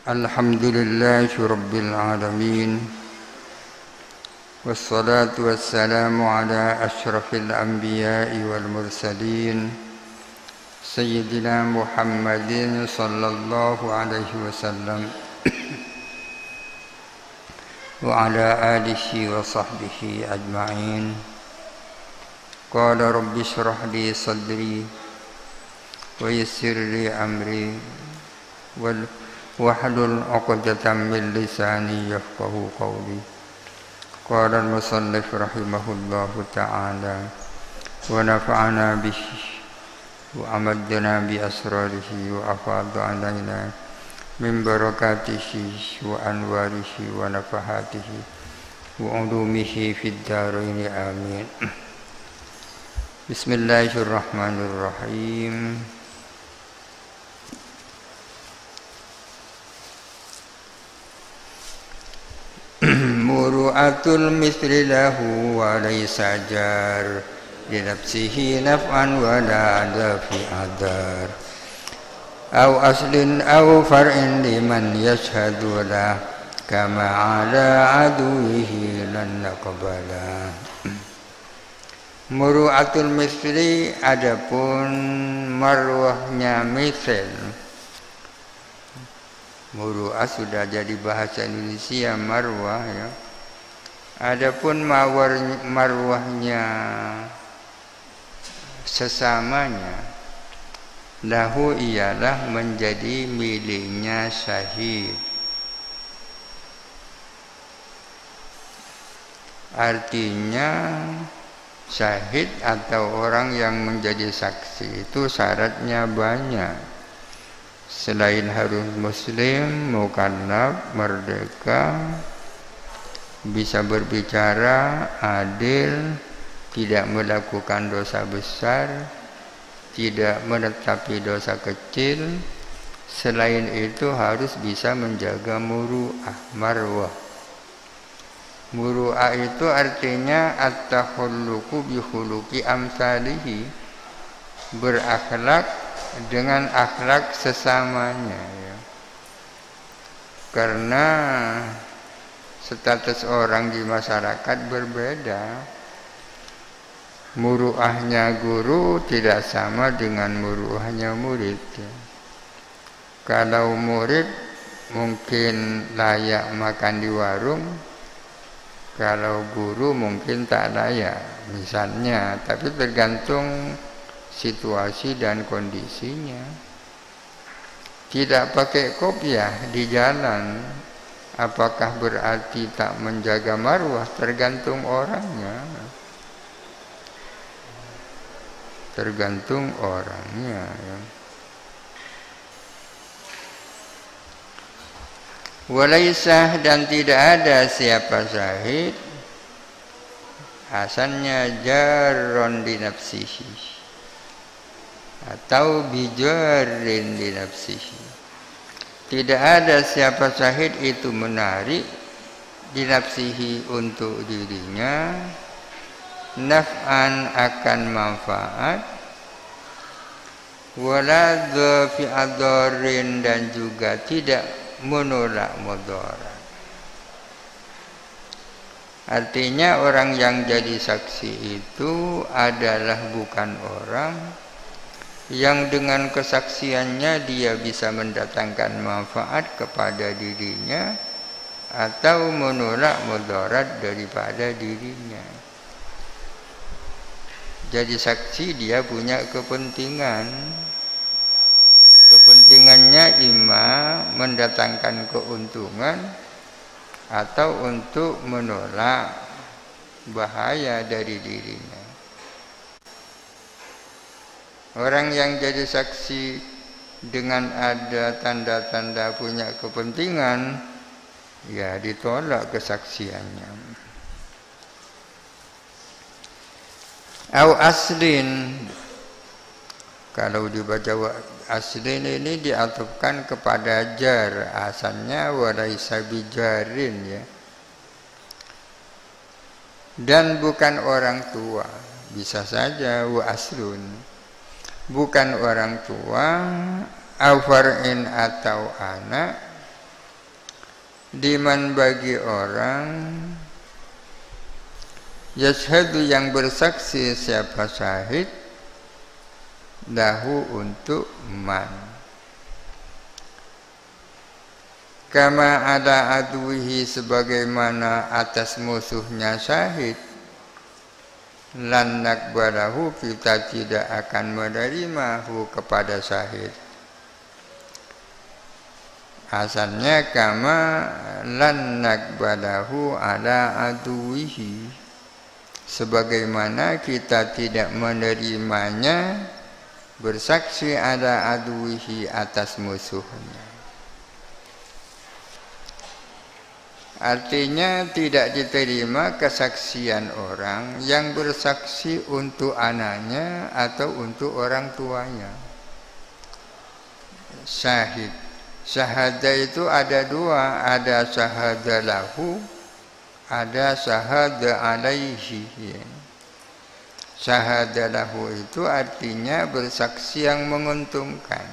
Alhamdulillahi Rabbil Alamin. Wassalatu wassalamu ala ashrafil anbiya'i wal mursalin Sayyidina Muhammadin sallallahu alaihi wasallam wa ala alihi wa sahbihi ajma'in. Qala rabbi shrah li sadri wa yassir li amri wahlul 'uqdatam min lisani yafqahu qawli. Qala al-musannif rahimahullahu ta'ala wa nafa'ana bihi wa amadna bi asrarihi wa afadha 'alaina min barakatihi wa anwarihi wa nafahatihi wa 'ulumihi fid dharain amin. Bismillahirrahmanirrahim. Muru'atul mithli lahu wa laysa jar li nafsihi naf'an wa la dafi adar aw aslin aw far'in liman yashhadu la kama ala aduwihi lan naqbala. Muru'atul mithli, adapun marwahnya mithil. Muru'ah sudah jadi bahasa Indonesia, marwah ya. Adapun marwahnya sesamanya, lahu ialah menjadi miliknya syahid. Artinya syahid atau orang yang menjadi saksi itu syaratnya banyak. Selain harus muslim, mukallaf, merdeka, bisa berbicara, adil, tidak melakukan dosa besar, tidak menetapi dosa kecil. Selain itu harus bisa menjaga muru'ah, marwah. Muru'ah itu artinya at-takhulluqu bi khuluqi amsalihi, berakhlak dengan akhlak sesamanya ya. Karena status orang di masyarakat berbeda. Muru'ahnya guru tidak sama dengan muru'ahnya murid ya. Kalau murid mungkin layak makan di warung, kalau guru mungkin tak layak misalnya, tapi tergantung situasi dan kondisinya. Tidak pakai kopiah di jalan, apakah berarti tak menjaga marwah? Tergantung orangnya. Tergantung orangnya ya. Walaisah, dan tidak ada siapa syahid asalnya jarron di nafsihi atau bijarin di nafsihi. Tidak ada siapa syahid itu menarik di nafsihi untuk dirinya naf'an akan manfaat, wala dhafi adarin, dan juga tidak menolak mudarat. Artinya orang yang jadi saksi itu adalah bukan orang yang dengan kesaksiannya dia bisa mendatangkan manfaat kepada dirinya atau menolak mudarat daripada dirinya. Jadi saksi dia punya kepentingan. Kepentingannya ima mendatangkan keuntungan atau untuk menolak bahaya dari dirinya. Orang yang jadi saksi dengan ada tanda-tanda punya kepentingan, ya ditolak kesaksiannya. Au aslin, kalau dibaca aslin ini diatupkan kepada jar, asalnya walaisa bijarin ya. Dan bukan orang tua, bisa saja wa aslun. Bukan orang tua, afar'in atau anak, Diman bagi orang yashhadu yang bersaksi siapa syahid lahu untuk man kama ada aduhi sebagaimana atas musuhnya syahid lan nakbalahu kita tidak akan menerimahu kepada syahid. Asalnya kama lan nakbalahu ala aduhi sebagaimana kita tidak menerimanya bersaksi ada aduhi atas musuhnya. Artinya tidak diterima kesaksian orang yang bersaksi untuk anaknya atau untuk orang tuanya. Syahid, syahada itu ada dua, ada syahada lahu, ada syahada alaihi. Syahada lahu itu artinya bersaksi yang menguntungkan.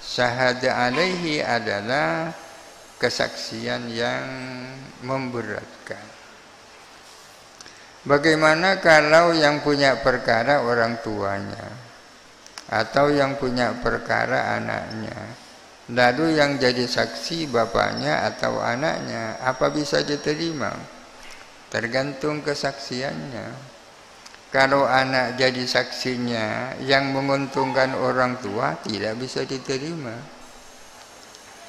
Syahada alaihi adalah kesaksian yang memberatkan. Bagaimana kalau yang punya perkara orang tuanya atau yang punya perkara anaknya, lalu yang jadi saksi bapaknya atau anaknya, apa bisa diterima? Tergantung kesaksiannya. Kalau anak jadi saksinya yang menguntungkan orang tua, tidak bisa diterima.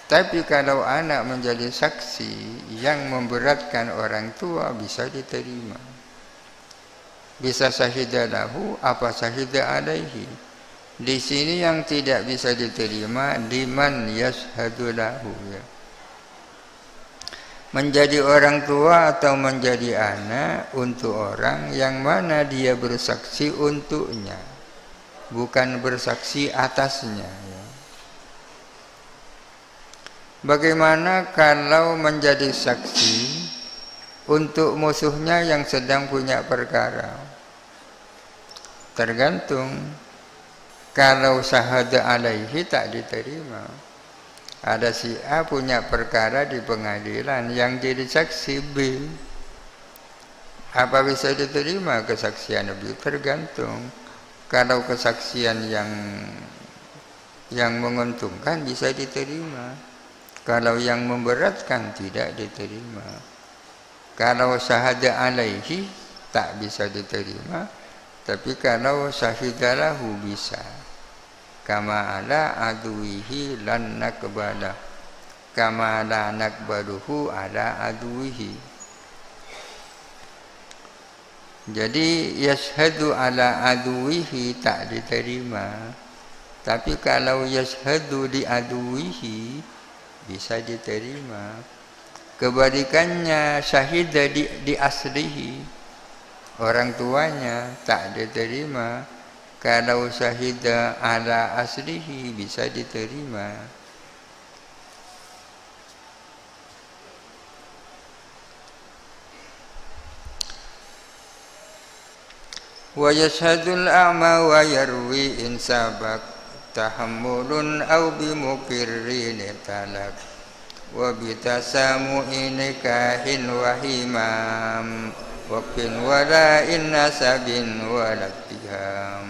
Tapi kalau anak menjadi saksi yang memberatkan orang tua, bisa diterima. Bisa syahidah lahu, apa syahidah alaihi. Di sini yang tidak bisa diterima liman yashhadu lahu, ya. Menjadi orang tua atau menjadi anak untuk orang yang mana dia bersaksi untuknya, bukan bersaksi atasnya, ya. Bagaimana kalau menjadi saksi untuk musuhnya yang sedang punya perkara? Tergantung. Kalau syahada alaihi tak diterima. Ada si A punya perkara di pengadilan yang jadi saksi B. Apa bisa diterima kesaksian B? Tergantung. Kalau kesaksian yang menguntungkan bisa diterima. Kalau yang memberatkan tidak diterima. Kalau syahada alaihi tak bisa diterima. Tapi kalau syahidalahu bisa. Kama ala aduihi lan nakbalah. Kama la nakbaluhu ala aduihi. Jadi yashhadu ala aduihi tak diterima. Tapi kalau yashhadu di aduihi bisa diterima. Kebalikannya syahidah di aslihi, orang tuanya tak diterima. Kalau syahidah ala aslihi bisa diterima. Wa yashhadul a'ma wa yarwi in sabak tahammulun aw bimukirrin talak wa bitasamu'in nikahin wa himam wa bin wala'in nasabin walatiham.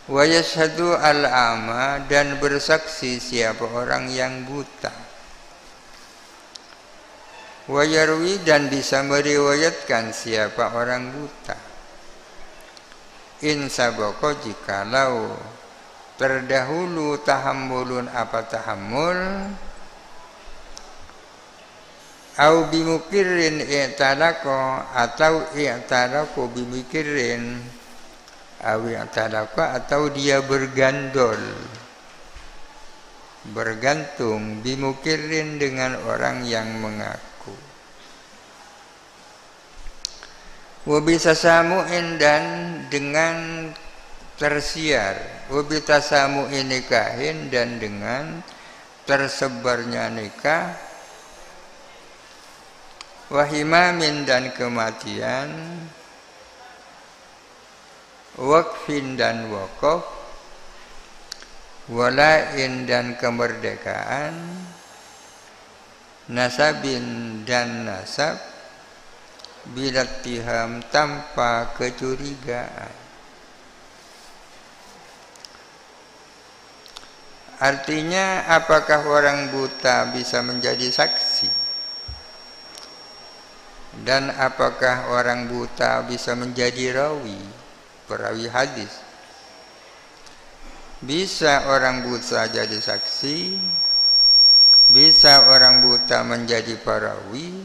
Wa yashhadu al-a'ma, dan bersaksi siapa orang yang buta. Wa yarwi, dan bisa meriwayatkan siapa orang buta. In sabako, jikalau terdahulu tahammulun apa tahammul, au bimukirin i'talako, atau i'talako bimukirin, au i'talako, atau dia bergandol, bergantung, bimukirin dengan orang yang mengaku. Wabisa samu'in, dan dengan tersiar, wabita samu'in nikahin, dan dengan tersebarnya nikah, wahimamin, dan kematian, wakfin, dan wakaf, wala'in, dan kemerdekaan, nasabin dan nasab, bilattiham tanpa kecurigaan. Artinya apakah orang buta bisa menjadi saksi? Dan apakah orang buta bisa menjadi rawi, perawi hadis? Bisa orang buta jadi saksi, bisa orang buta menjadi perawi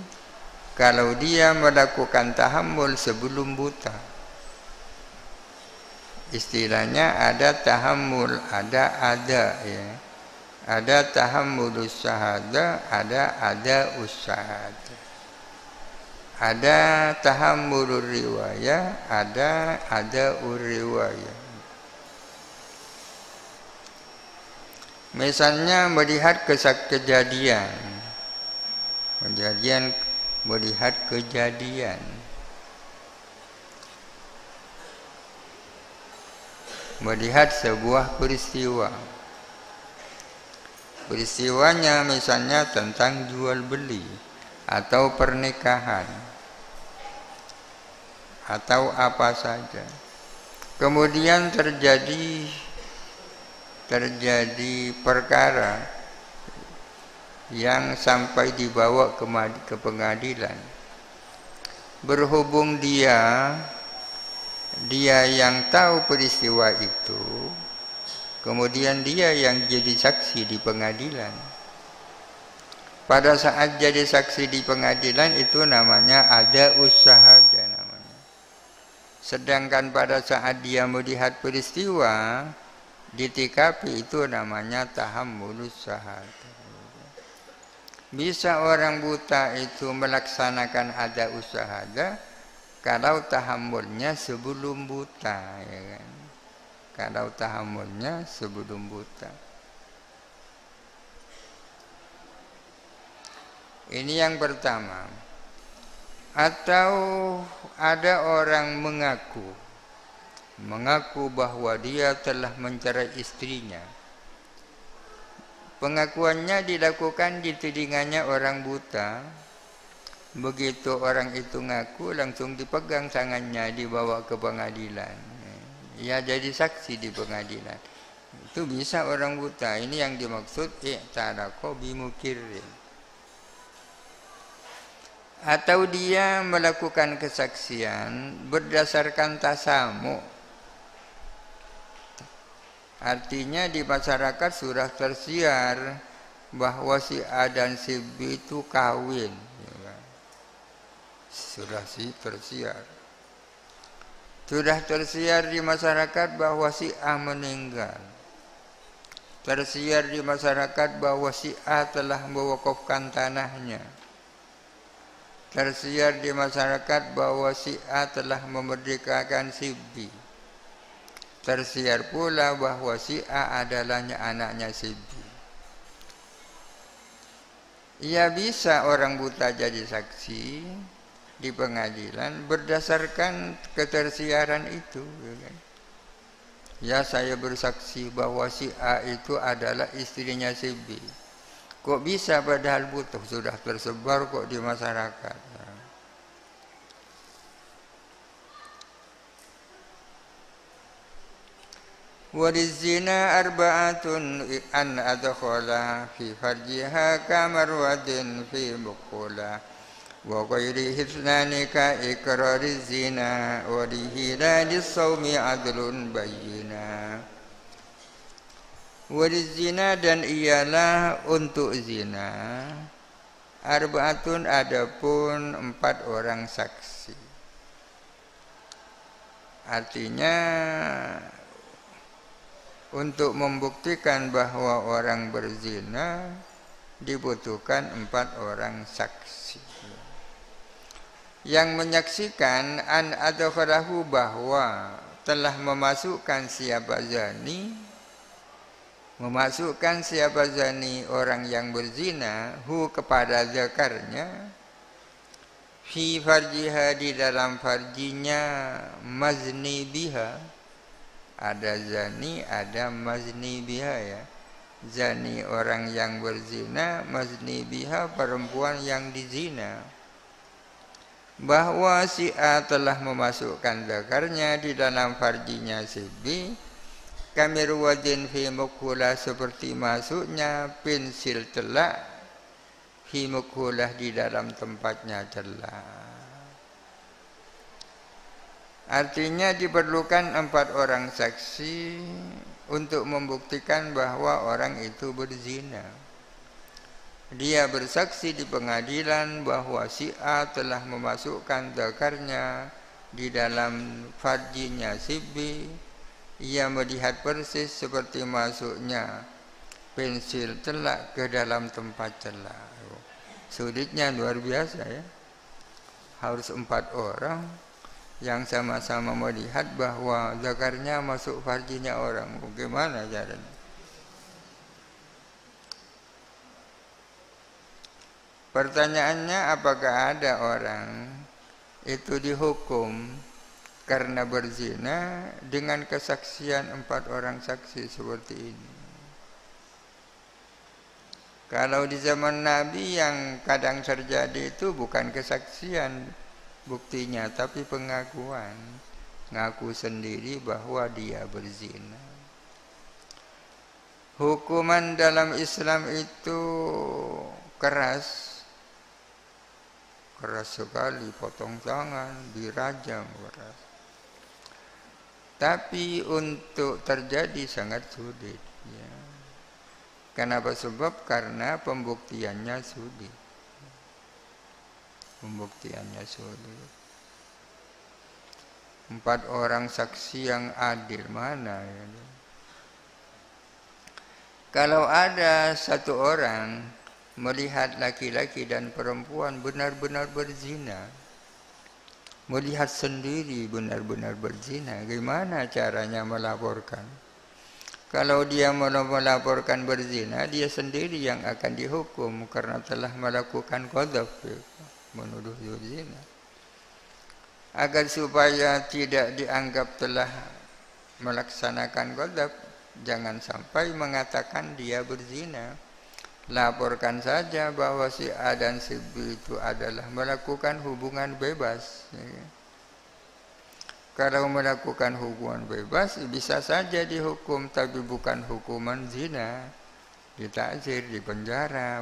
kalau dia melakukan tahammul sebelum buta. Istilahnya ada tahammul, ada ya. Ada tahammulus syahada, ada usyahada. Ada tahammulur riwayah, ada riwayah. Misalnya melihat kejadian, melihat kejadian, melihat sebuah peristiwa. Peristiwanya misalnya tentang jual beli atau pernikahan atau apa saja. Kemudian terjadi perkara yang sampai dibawa ke pengadilan. Berhubung dia yang tahu peristiwa itu, kemudian dia yang jadi saksi di pengadilan. Pada saat jadi saksi di pengadilan itu namanya ada usaha dan namanya. Sedangkan pada saat dia melihat peristiwa di TKP itu namanya tahammulus syahadah. Bisa orang buta itu melaksanakan ada usaha kalau tahammulnya sebelum buta, ya kan? Kalau tahammulnya sebelum buta. Ini yang pertama. Atau ada orang mengaku bahwa dia telah mencerai istrinya. Pengakuannya dilakukan di telinganya orang buta. Begitu orang itu ngaku, langsung dipegang tangannya, dibawa ke pengadilan. Ya jadi saksi di pengadilan. Itu bisa orang buta. Ini yang dimaksud i'taraqa bimukirrin. Atau dia melakukan kesaksian berdasarkan tasamu. Artinya di masyarakat sudah tersiar bahwa si A dan si B itu kawin. Sudah tersiar. Sudah tersiar di masyarakat bahwa si A meninggal. Tersiar di masyarakat bahwa si A telah mewakafkan tanahnya. Tersiar di masyarakat bahwa si A telah memerdekakan si B. Tersiar pula bahwa si A adalah anaknya si B. Ya bisa orang buta jadi saksi di pengadilan berdasarkan ketersiaran itu. Ya saya bersaksi bahwa si A itu adalah istrinya si B. Kok bisa padahal butuh sudah tersebar kok di masyarakat. Walizina arba'atun an adkhala fi farjiha kamarwadin fi buqula wa ghairi hithnani ka iqrariz zina wa lihiladis sawmi adlun bayyina. Walizina dan ialah untuk zina arba'atun adapun 4 orang saksi. Artinya untuk membuktikan bahwa orang berzina dibutuhkan 4 orang saksi. Yang menyaksikan an adkhalahu bahwa telah memasukkan siapa zani, memasukkan siapa zani orang yang berzina hu kepada zakarnya fi farjiha di dalam farjinya mazni biha. Ada zani, ada mazni biha ya. Zani orang yang berzina, mazni biha perempuan yang dizina. Bahwa si A telah memasukkan zakarnya di dalam farjinya si B, kamirwadin fi mukhulah seperti masuknya pensil telak fi mukhulah di dalam tempatnya celah. Artinya diperlukan 4 orang saksi untuk membuktikan bahwa orang itu berzina. Dia bersaksi di pengadilan bahwa si A telah memasukkan zakarnya di dalam farjinya si B. Ia melihat persis seperti masuknya pensil telak ke dalam tempat celah. Sulitnya luar biasa ya. Harus 4 orang yang sama-sama melihat bahwa zakarnya masuk farjinya orang. Bagaimana caranya? Pertanyaannya, apakah ada orang itu dihukum karena berzina dengan kesaksian 4 orang saksi seperti ini? Kalau di zaman Nabi yang kadang terjadi itu bukan kesaksian buktinya, tapi pengakuan. Ngaku sendiri bahwa dia berzina. Hukuman dalam Islam itu keras sekali, potong tangan, dirajam keras. Tapi untuk terjadi sangat sulit. Ya. Kenapa? Sebab karena pembuktiannya sulit. Pembuktiannya sulit. 4 orang saksi yang adil mana ya? Kalau ada 1 orang melihat laki-laki dan perempuan benar-benar berzina, melihat sendiri benar-benar berzina, gimana caranya melaporkan? Kalau dia melaporkan berzina, dia sendiri yang akan dihukum karena telah melakukan qadzaf, menuduh berzina. Agar supaya tidak dianggap telah melaksanakan qadzaf, jangan sampai mengatakan dia berzina. Laporkan saja bahwa si A dan si B itu adalah melakukan hubungan bebas. Kalau melakukan hubungan bebas bisa saja dihukum, tapi bukan hukuman zina, ditakzir, dipenjara.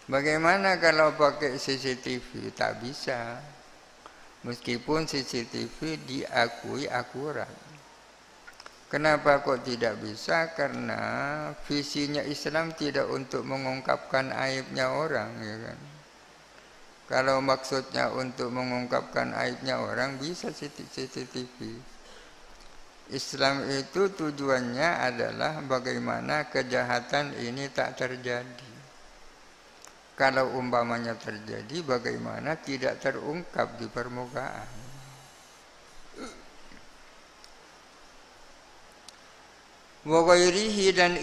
Bagaimana kalau pakai CCTV? Tak bisa. Meskipun CCTV diakui akurat. Kenapa kok tidak bisa? Karena visinya Islam tidak untuk mengungkapkan aibnya orang, ya kan? Kalau maksudnya untuk mengungkapkan aibnya orang, bisa CCTV. Islam itu tujuannya adalah bagaimana kejahatan ini tak terjadi. Kalau umpamanya terjadi, bagaimana tidak terungkap di permukaan. Wa ghairihi, dan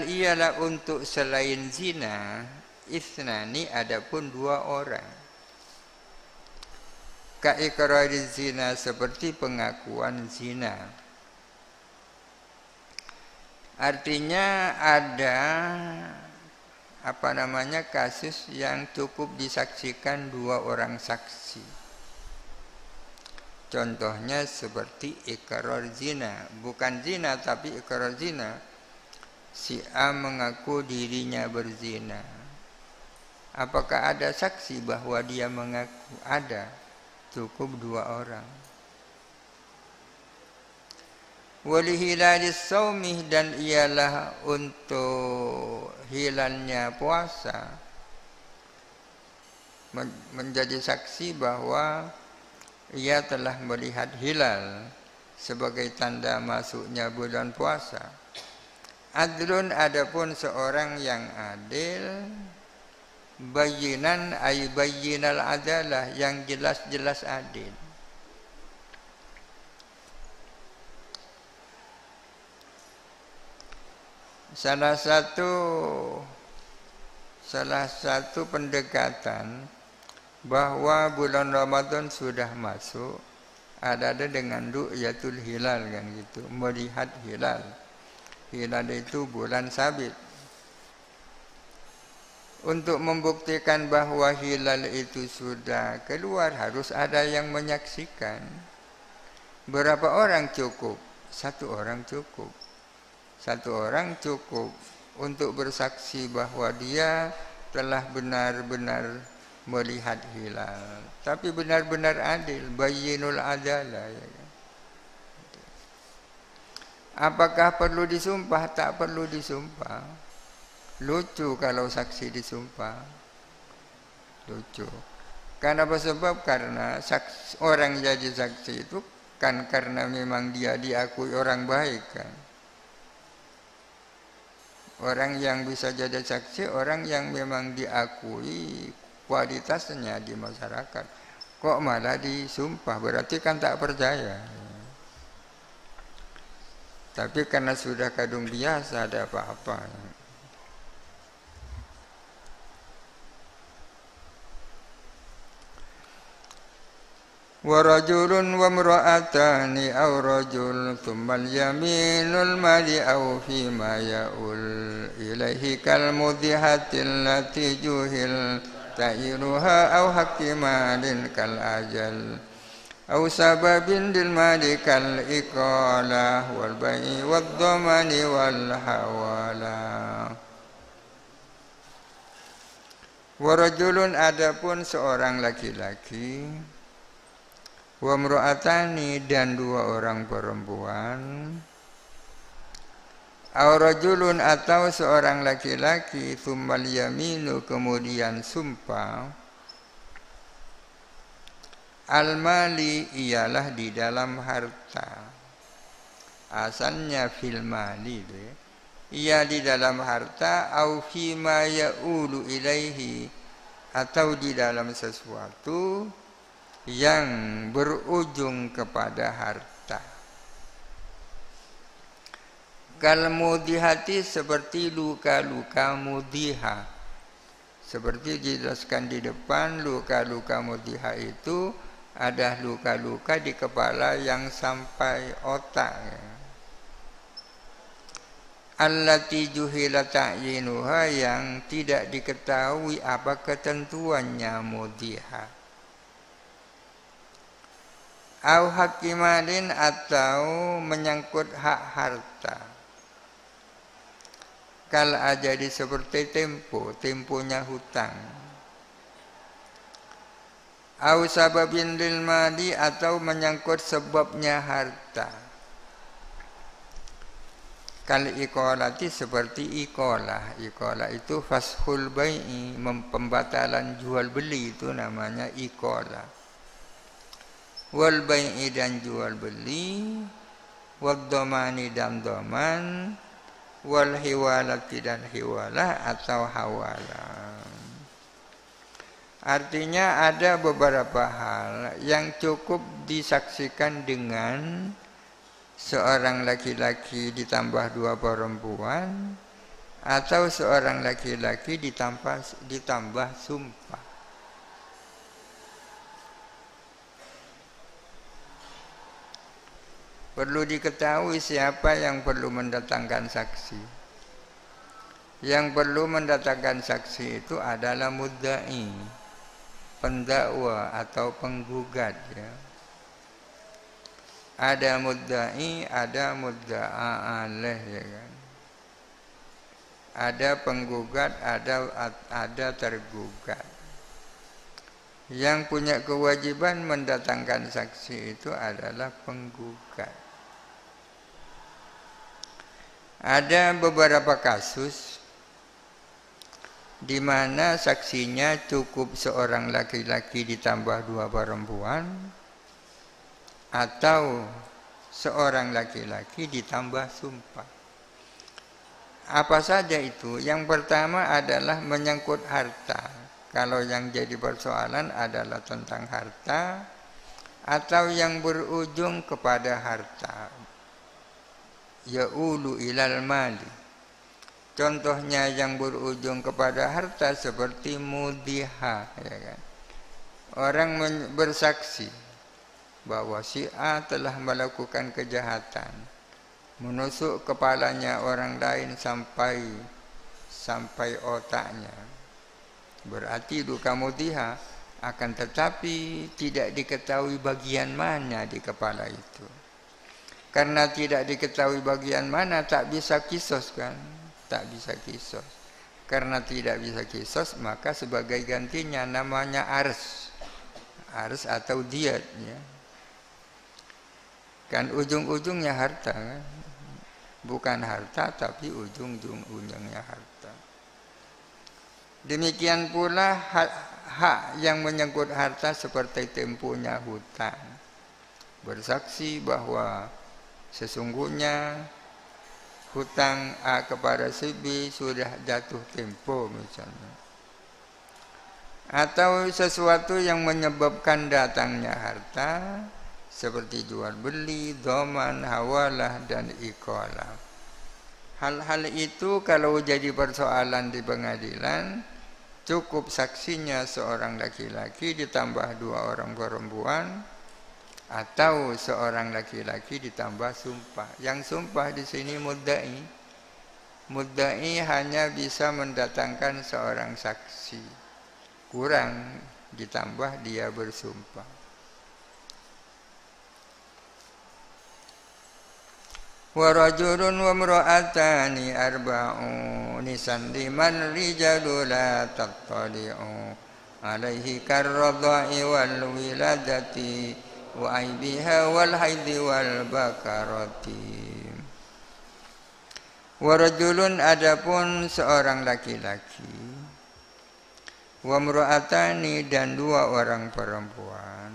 ialah untuk selain zina, isnani, adapun 2 orang. Ka iqrari zina, seperti pengakuan zina. Artinya ada kasus yang cukup disaksikan 2 orang saksi. Contohnya seperti iqrar zina, bukan zina tapi iqrar zina. Si A mengaku dirinya berzina. Apakah ada saksi bahwa dia mengaku? Ada, cukup 2 orang. Walihilalis saumih, dan ialah untuk hilalnya puasa, menjadi saksi bahwa ia telah melihat hilal sebagai tanda masuknya bulan puasa. Adlun, adapun seorang yang adil, bayinan ay bayinal adalah, yang jelas-jelas adil. Salah satu pendekatan bahwa bulan Ramadan sudah masuk, ada dengan ru'yatul hilal kan gitu, melihat hilal. Hilal itu bulan sabit. Untuk membuktikan bahwa hilal itu sudah keluar harus ada yang menyaksikan. Berapa orang cukup? Satu orang cukup. Satu orang cukup untuk bersaksi bahwa dia telah benar-benar melihat hilal. Tapi benar-benar adil, bayyinul adalah. Ya kan? Apakah perlu disumpah? Tak perlu disumpah. Lucu kalau saksi disumpah. Lucu. Kenapa? Sebab karena orang jadi saksi itu kan karena memang dia diakui orang baik kan. Orang yang bisa jadi saksi, orang yang memang diakui kualitasnya di masyarakat. Kok malah disumpah? Berarti kan tak percaya. Tapi karena sudah kadung biasa, ada apa-apa. Wa rajulun wa imra'atani aw rajul thumma al-yaminul mali aw fi ma ya'ul ilaihi kal mudhihati allati juhil ta'iruha aw hakimalin kal ajal aw sababin dil mali kal iqalah wal bai'i wad dhamani wal hawala. Wa rajulun, adapun seorang laki-laki, wa imra'atani, dan dua orang perempuan, aw rajulun, atau seorang laki-laki, tsummal yaminu, kemudian sumpah, al-mali, ialah di dalam harta. Asalnya fil mali, ia di dalam harta, au fima ya'ulu ilaihi, atau di dalam sesuatu yang berujung kepada harta. Kal mudihati, seperti luka-luka mudiha. Seperti dijelaskan di depan, luka-luka mudiha itu ada luka-luka di kepala yang sampai otak. Allati juhila ta'yinuha, yang tidak diketahui apa ketentuannya mudiha. Au hakimalin, atau menyangkut hak harta. Kal ajadi, seperti temponya hutang. Au sababin lil mali, atau menyangkut sebabnya harta. Kal iqolati, seperti iqolah. Iqolah itu fashul bai'i, pembatalan jual beli, itu namanya iqolah. Wal bai'i, dan jual beli, wad dhamani, dan dhaman, wal hiwalati, dan hiwalah atau hawalah. Artinya ada beberapa hal yang cukup disaksikan dengan seorang laki-laki ditambah dua perempuan, atau seorang laki-laki ditambah sumpah. Perlu diketahui siapa yang perlu mendatangkan saksi. Yang perlu mendatangkan saksi itu adalah mudda'i, pendakwa atau penggugat. Ya. Ada mudda'i, ada mudda'a alaih, ya kan? Ada penggugat, ada tergugat. Yang punya kewajiban mendatangkan saksi itu adalah penggugat. Ada beberapa kasus di mana saksinya cukup seorang laki-laki ditambah dua perempuan, atau seorang laki-laki ditambah sumpah. Apa saja itu? Yang pertama adalah menyangkut harta. Kalau yang jadi persoalan adalah tentang harta, atau yang berujung kepada harta, ya'ulu ilal mali. Contohnya yang berujung kepada harta seperti mudiha, ya kan? orang bersaksi bahwa si A telah melakukan kejahatan, menusuk kepalanya orang lain sampai otaknya, berarti duka mutiha, akan tetapi tidak diketahui bagian mana di kepala itu. Karena tidak diketahui bagian mana, tak bisa kisos kan, tak bisa kisos. Karena tidak bisa kisos, maka sebagai gantinya namanya ars atau diat, ya. Kan ujung-ujungnya harta kan? Bukan harta tapi ujung-ujungnya harta. Demikian pula hak yang menyangkut harta seperti temponya hutang. Bersaksi bahwa sesungguhnya hutang A kepada si B sudah jatuh tempo misalnya. Atau sesuatu yang menyebabkan datangnya harta seperti jual beli, dhaman, hawalah dan iqalah. Hal-hal itu kalau jadi persoalan di pengadilan, cukup saksinya seorang laki-laki ditambah 2 orang perempuan, atau seorang laki-laki ditambah sumpah. Yang sumpah di sini muddai. Muddai hanya bisa mendatangkan seorang saksi. Kurang ditambah dia bersumpah. Wa rajulun wa imra'atani arba'un liman rijalu la tattali'u alaihi karradha'i wal wiladati wa aibiha wal haidi wal bakarati. Wa rajulun, adapun seorang laki-laki, wa imra'atani dan 2 orang perempuan,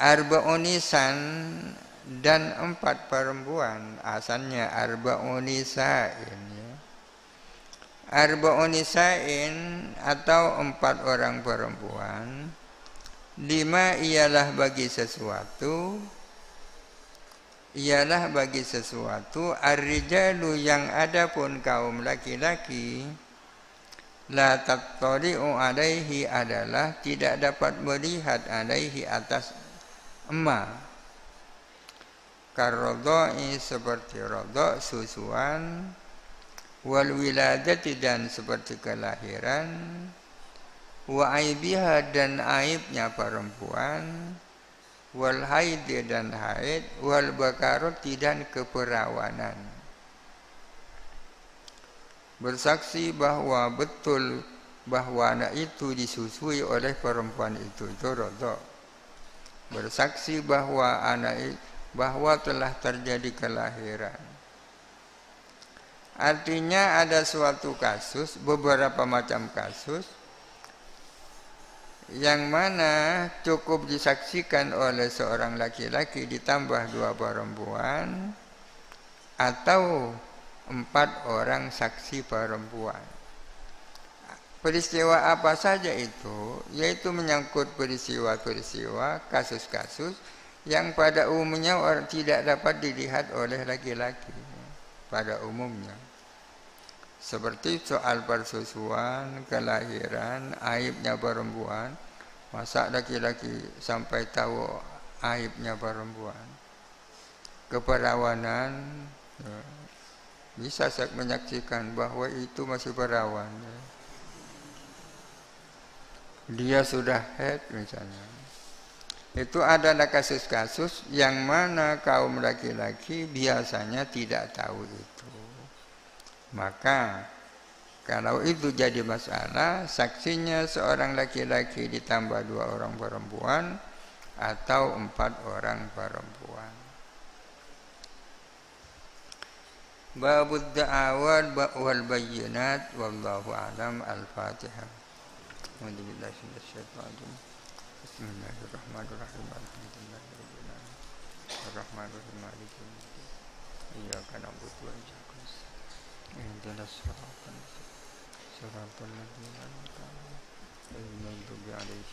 arba'unisan dan 4 perempuan, asalnya arba'unisain, ya. Arba'unisain atau 4 orang perempuan, 5 ialah bagi sesuatu ar-rijalu yang ada pun kaum laki-laki, la tattali'u alaihi adalah tidak dapat melihat alaihi atas emak, karrodoi seperti rodok susuan, wal wiladati dan seperti kelahiran, wa aibiha dan aibnya perempuan, wal haidi dan haid, wal bakarati dan keperawanan. Bersaksi bahwa betul bahwa anak itu disusui oleh perempuan itu rodok. Bersaksi bahwa bahwa telah terjadi kelahiran. Artinya ada suatu kasus, beberapa macam kasus yang mana cukup disaksikan oleh seorang laki-laki ditambah 2 perempuan atau 4 orang saksi perempuan. Peristiwa apa saja itu, yaitu menyangkut peristiwa-peristiwa, kasus-kasus yang pada umumnya tidak dapat dilihat oleh laki-laki pada umumnya. Seperti soal persusuan, kelahiran, aibnya perempuan. Masa laki-laki sampai tahu aibnya perempuan? Keperawanan, bisa saya menyaksikan bahwa itu masih perawan. Dia sudah haid misalnya. Itu adalah kasus-kasus yang mana kaum laki-laki biasanya tidak tahu itu. Maka kalau itu jadi masalah, saksinya seorang laki-laki ditambah 2 orang perempuan atau 4 orang perempuan. Babud da'awat wal bayyinat wallahu a'lam. Al-Fatihah. Bismillahirrahmanirrahim. Alhamdulillahirabbil alamin. Arrahmanirrahim. Maliki yaumiddin. Iyyaka na'budu wa iyyaka nasta'in. Ihdinas siratal mustaqim. Siratal ladzina an'amta 'alaihim ghairil maghdubi 'alaihim